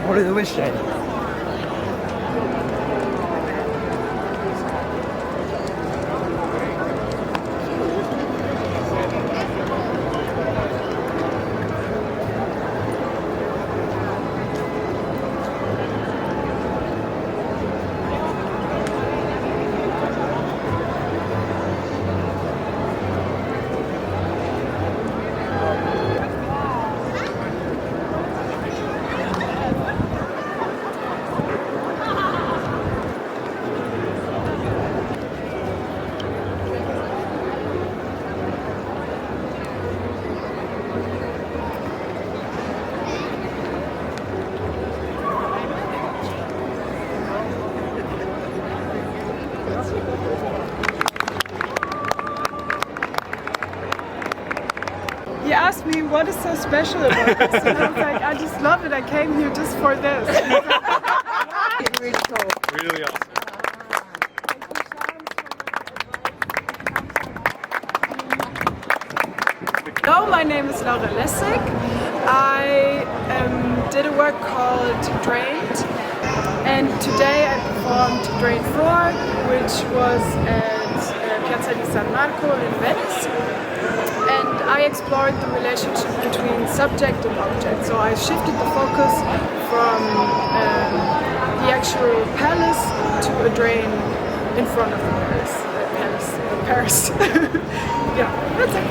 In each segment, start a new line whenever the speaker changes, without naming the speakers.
俺の上したい。
He asked me what is so special about this, and I was like, I just love it. I came here just for this.
Really cool.
Really awesome.
Hello, my name is Laura Lessig. I did a work called Drained, and today I performed Drain 4, which was at Piazza di San Marco in Venice. And I explored the relationship between subject and object. So I shifted the focus from the actual palace to a drain in front of the palace. Yeah, that's it.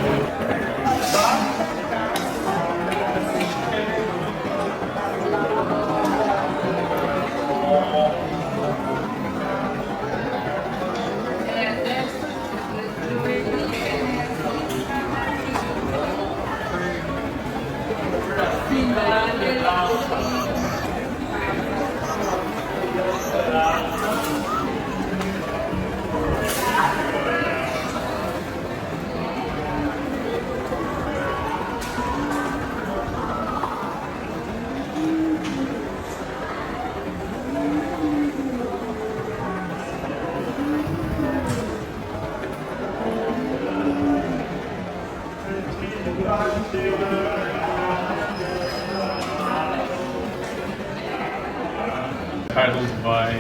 Titled by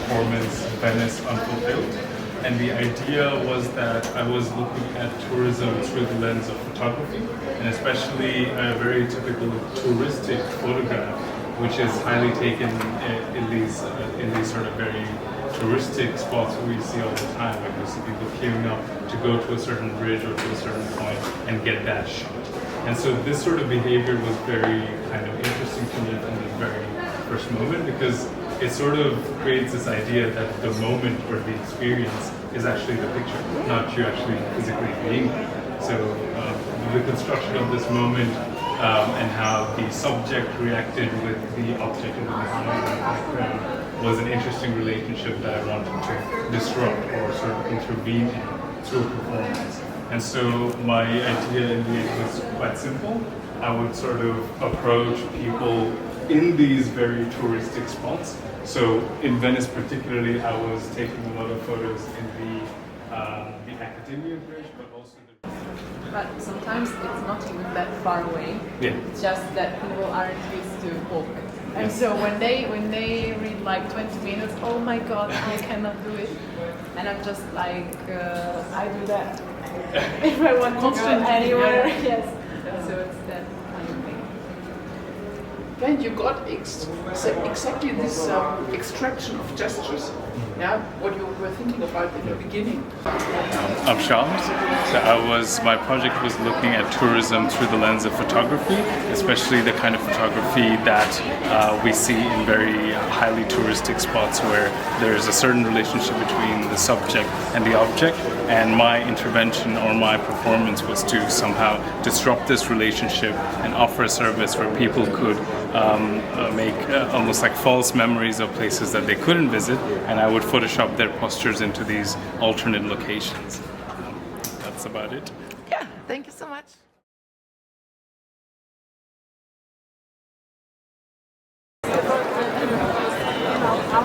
performance Venice Unfulfilled, and the idea was that I was looking at tourism through the lens of photography, and especially a very typical touristic photograph, which is highly taken in these sort of very touristic spots we see all the time, like we see people queuing up to go to a certain bridge or to a certain point and get that shot. And so this sort of behavior was very kind of interesting to me from the very first moment, because it sort of creates this idea that the moment or the experience is actually the picture, not you actually physically being there. So the construction of this moment and how the subject reacted with the object in the background was an interesting relationship that I wanted to disrupt or sort of intervene in through performance. And so my idea in the end was quite simple. I would sort of approach people in these very touristic spots. So in Venice particularly, I was taking a lot of photos in the Academia Bridge, but also the...
But sometimes it's not even that far away.
Yeah.
It's just that people aren't used to walk. And so when they read like 20 minutes, oh my god, I cannot do it. And I'm just like, I do that. If I want to go anywhere, yes. So it's that kind of thing.
When you got exactly this extraction of gestures, yeah, what you were thinking about in the beginning.
I'm charmed. So my project was looking at tourism through the lens of photography, especially the kind of photography that we see in very highly touristic spots where there's a certain relationship between the subject and the object. And my intervention or my performance was to somehow disrupt this relationship and offer a service where people could make almost like false memories of places that they couldn't visit, and I would Photoshop their postures into these alternate locations. That's about it.
Yeah, thank you so much.
How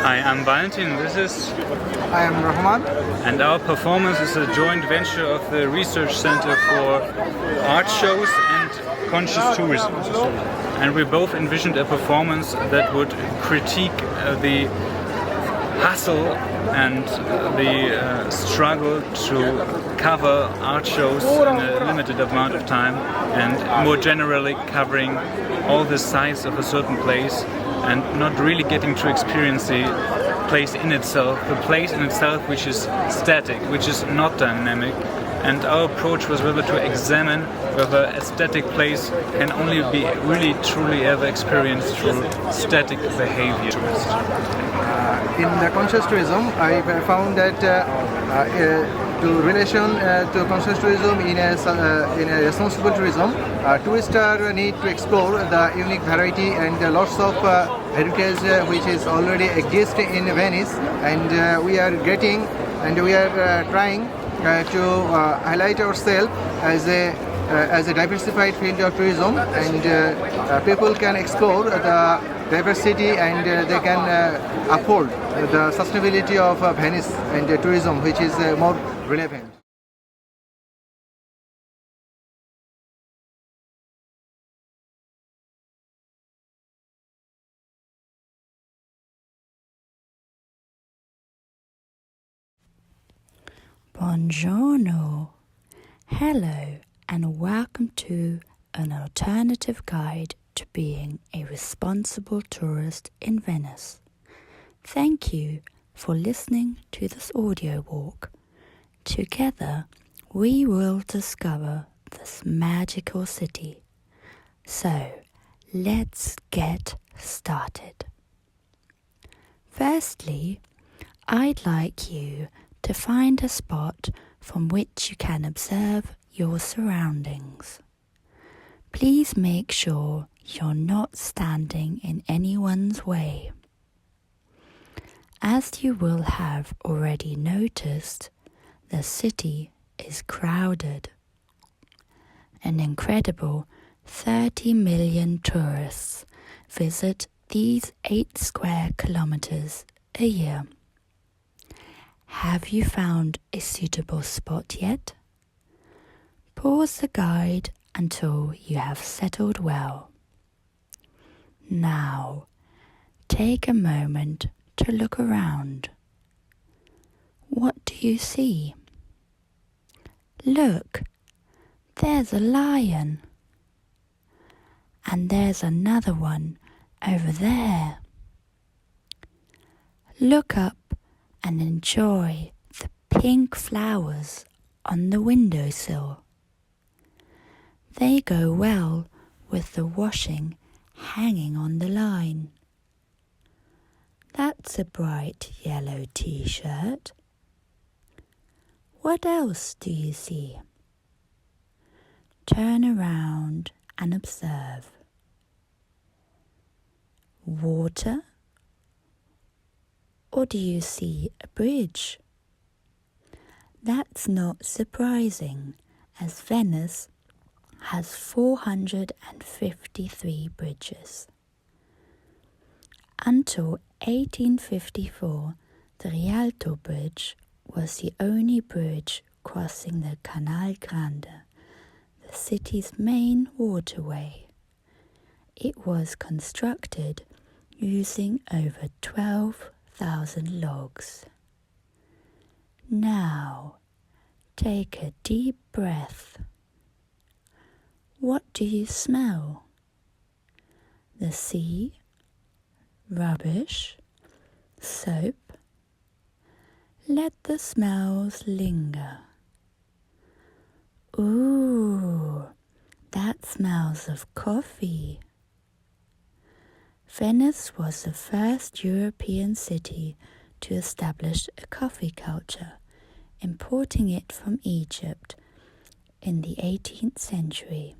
Hi, I'm Valentin. This is
I am Rahman.
and our performance is a joint venture of the Research Center for Art Shows and Conscious Tourism. And we both envisioned a performance that would critique the hustle and the struggle to cover art shows in a limited amount of time, and more generally covering all the sides of a certain place and not really getting to experience the place in itself, which is static, which is not dynamic. And our approach was whether to examine whether a static place can only be really truly ever experienced through static behavior.
In the conscious tourism, I found that to relation to conscious tourism in a responsible tourism, tourists need to explore the unique variety and lots of heritage which is already exist in Venice, and we are getting and we are trying to highlight ourselves as a diversified field of tourism, and people can explore the diversity and they can afford the sustainability of Venice and tourism, which is more relevant.
Buongiorno, hello, and welcome to an alternative guide to being a responsible tourist in Venice. Thank you for listening to this audio walk. Together, we will discover this magical city. So, let's get started. Firstly, I'd like you to find a spot from which you can observe your surroundings. Please make sure you're not standing in anyone's way. As you will have already noticed, the city is crowded. An incredible 30 million tourists visit these 8 square kilometers a year. Have you found a suitable spot yet? Pause the guide until you have settled well. Now, take a moment to look around. What do you see? Look, there's a lion. And there's another one over there. Look up and enjoy the pink flowers on the windowsill. They go well with the washing hanging on the line. That's a bright yellow t-shirt. What else do you see? Turn around and observe. Water? Or do you see a bridge? That's not surprising, as Venice has 453 bridges. Until 1854, the Rialto Bridge was the only bridge crossing the Canal Grande, the city's main waterway. It was constructed using over 12,000 logs. Now, take a deep breath. What do you smell? The sea? Rubbish? Soap? Let the smells linger. Ooh, that smells of coffee. Venice was the first European city to establish a coffee culture, importing it from Egypt in the 18th century.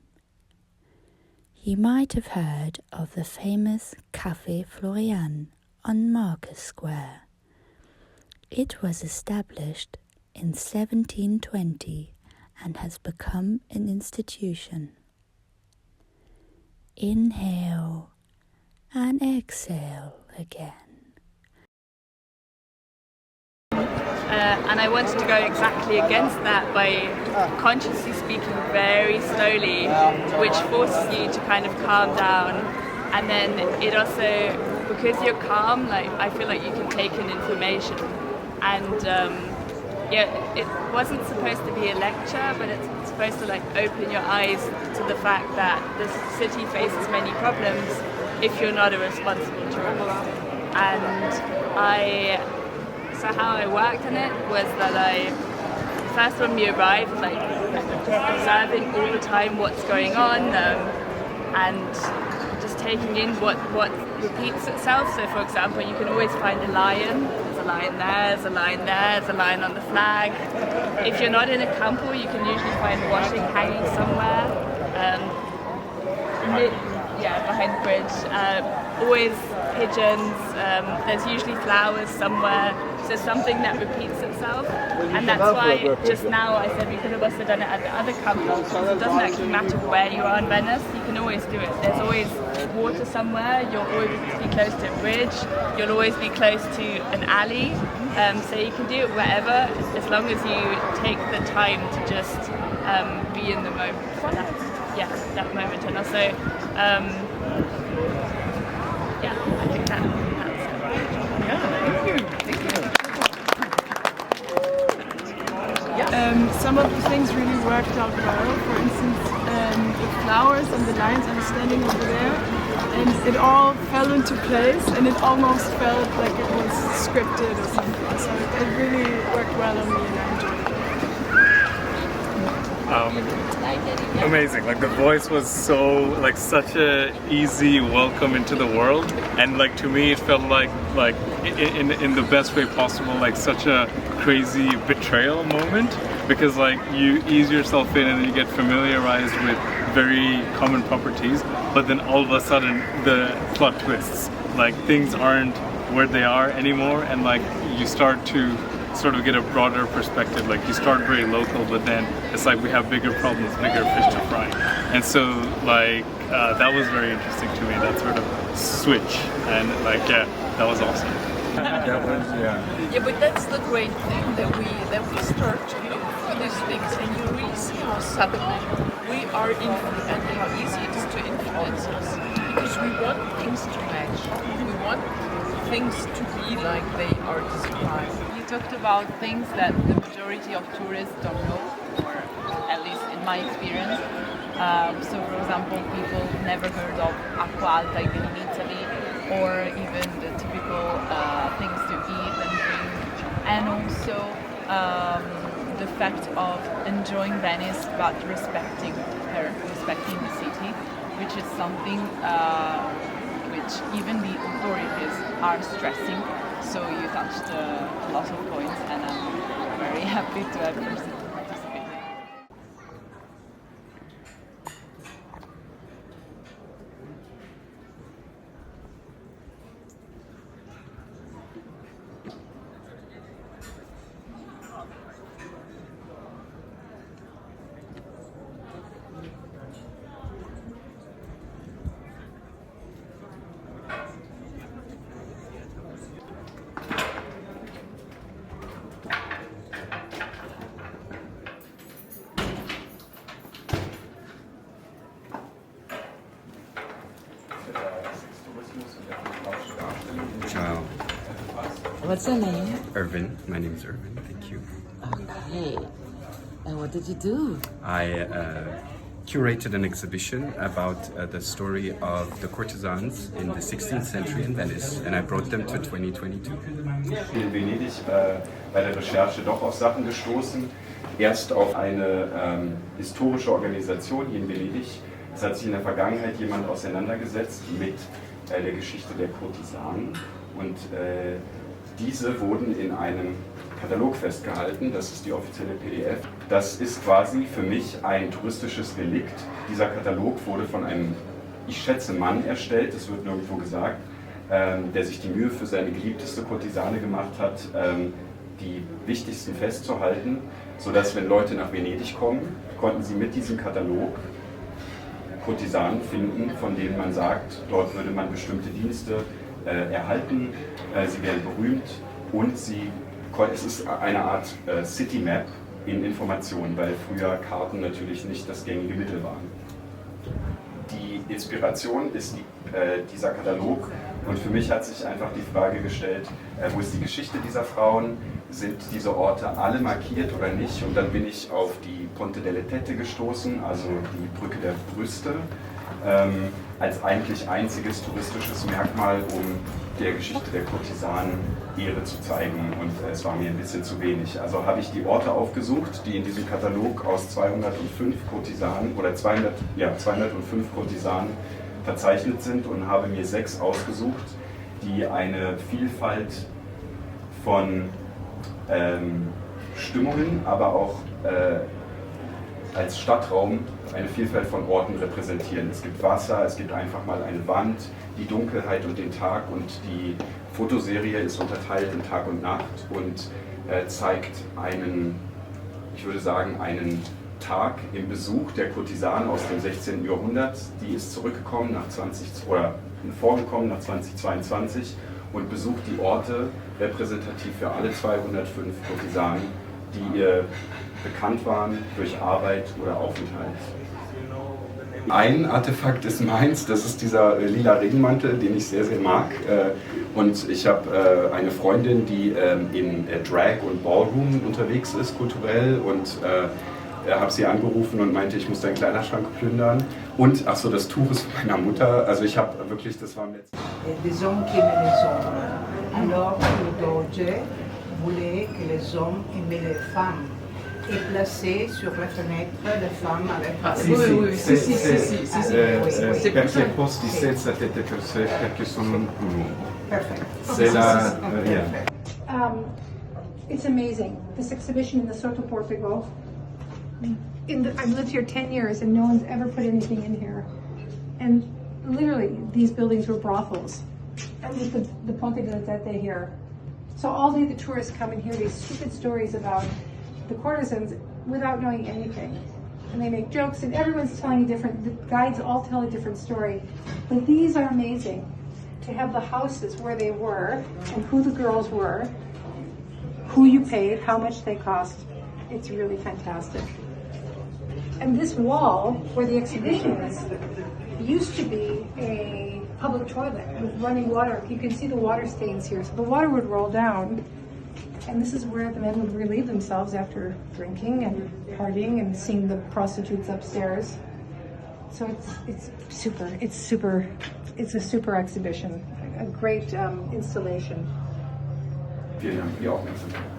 You might have heard of the famous Café Florian on Market Square. It was established in 1720 and has become an institution. Inhale and exhale again.
And I wanted to go exactly against that by consciously speaking very slowly, which forces you to kind of calm down. And then it also, because you're calm, like I feel like you can take in information. And it wasn't supposed to be a lecture, but it's supposed to like open your eyes to the fact that the city faces many problems if you're not a responsible tourist. And so how I worked on it was that first when we arrived, like observing all the time what's going on, and just taking in what repeats itself. So for example, you can always find a lion. There's a lion there, there's a lion there, there's a lion on the flag. If you're not in a campo, you can usually find washing hanging somewhere. Behind the bridge. Always pigeons. There's usually flowers somewhere. So something that repeats itself. And that's why just now I said we could have also done it at the other campus, because it doesn't actually matter where you are in Venice, you can always do it. There's always water somewhere, you'll always be close to a bridge, you'll always be close to an alley. So you can do it wherever, as long as you take the time to just be in the moment. That moment. And also, I think that's it.
Some of the things really worked out well. For instance, the flowers and the lions are standing over there, and it all fell into place, and it almost felt like it was scripted or something. So it really worked well on me, and I enjoyed it.
Amazing. Like the voice was so like such a easy welcome into the world, and like to me it felt like in the best way possible, like such a crazy betrayal moment, because like you ease yourself in and you get familiarized with very common properties, but then all of a sudden the plot twists, like things aren't where they are anymore, and like you start to sort of get a broader perspective. Like you start very local, but then it's like we have bigger problems, bigger fish to fry. And so like that was very interesting to me, that sort of switch, and like that was awesome.
Yeah, but that's the great thing, that we start to look for these things, and you really see how suddenly we are and how easy it is to influence us, because we want things to match. We want things to be like they are described.
You talked about things that the majority of tourists don't know, or at least in my experience. So for example, people never heard of acqua alta even in Italy, or even the typical things to eat and drink. And also the fact of enjoying Venice but respecting her, respecting the city, which is something which even the authorities are stressing. So you touched a lot of points, and I'm very happy to have participated.
Ciao.
What's your name?
Irvin. My name is Irvin. Thank you.
Okay. And what did you do?
I curated an exhibition about the story of the courtesans in the 16th century in Venice, and I brought them to 2022.
In Venedig bei der Recherche doch auf Sachen gestoßen. Erst auf eine historische Organisation hier in Venedig. Es hat sich in der Vergangenheit jemand auseinandergesetzt mit der Geschichte der Kurtisanen, und diese wurden in einem Katalog festgehalten. Das ist die offizielle PDF. Das ist quasi für mich ein touristisches Relikt. Dieser Katalog wurde von einem, ich schätze, Mann erstellt, das wird nirgendwo gesagt, der sich die Mühe für seine geliebteste Kurtisane gemacht hat, die wichtigsten festzuhalten, sodass, wenn Leute nach Venedig kommen, konnten sie mit diesem Katalog Kurtisanen finden, von denen man sagt, dort würde man bestimmte Dienste erhalten, sie werden berühmt, und es ist eine Art City Map in Informationen, weil früher Karten natürlich nicht das gängige Mittel waren. Die Inspiration ist dieser Katalog, und für mich hat sich einfach die Frage gestellt, wo ist die Geschichte dieser Frauen? Sind diese Orte alle markiert oder nicht? Und dann bin ich auf die Ponte delle Tette gestoßen, also die Brücke der Brüste, als eigentlich einziges touristisches Merkmal, um der Geschichte der Kurtisanen Ehre zu zeigen. Und es war mir ein bisschen zu wenig. Also habe ich die Orte aufgesucht, die in diesem Katalog aus 205 Kurtisanen oder 205 Kurtisanen verzeichnet sind, und habe mir 6 ausgesucht, die eine Vielfalt von Stimmungen, aber auch als Stadtraum eine Vielfalt von Orten repräsentieren. Es gibt Wasser, es gibt einfach mal eine Wand, die Dunkelheit und den Tag, und die Fotoserie ist unterteilt in Tag und Nacht und zeigt einen, ich würde sagen, einen Tag im Besuch der Kurtisanen aus dem 16. Jahrhundert. Die ist zurückgekommen nach vorgekommen nach 2022 und besucht die Orte repräsentativ für alle 205 Kurtisanen, die ihr bekannt waren durch Arbeit oder Aufenthalt. Ein Artefakt ist meins, das ist dieser lila Regenmantel, den ich sehr, sehr mag. Und ich habe eine Freundin, die in Drag und Ballroom unterwegs ist, kulturell, und habe sie angerufen und meinte, ich muss deinen Kleiderschrank plündern. Und, ach so, das Tuch ist von meiner Mutter. Also ich habe wirklich, das war im letzten...
Des hommes qui aimaient les hommes. Alors que Doge voulait que les hommes aimaient les femmes. Et placer sur la fenêtre les femmes avec
Perché posti senza tette perché sono un
Perfect.
It's amazing. This exhibition in the Soto Portugal. I've lived here 10 years and no one's ever put anything in here. And literally, these buildings were brothels. And with the Ponte delle Tette here. So all the tourists come and hear these stupid stories about the courtesans without knowing anything. And they make jokes, and everyone's telling a different, the guides all tell a different story. But these are amazing. To have the houses where they were, and who the girls were, who you paid, how much they cost. It's really fantastic. And this wall, where the exhibition is, used to be a public toilet with running water. You can see the water stains here. So the water would roll down, and this is where the men would relieve themselves after drinking and partying and seeing the prostitutes upstairs. So it's a super exhibition, a great installation.
Vielen Dank für die Aufmerksamkeit.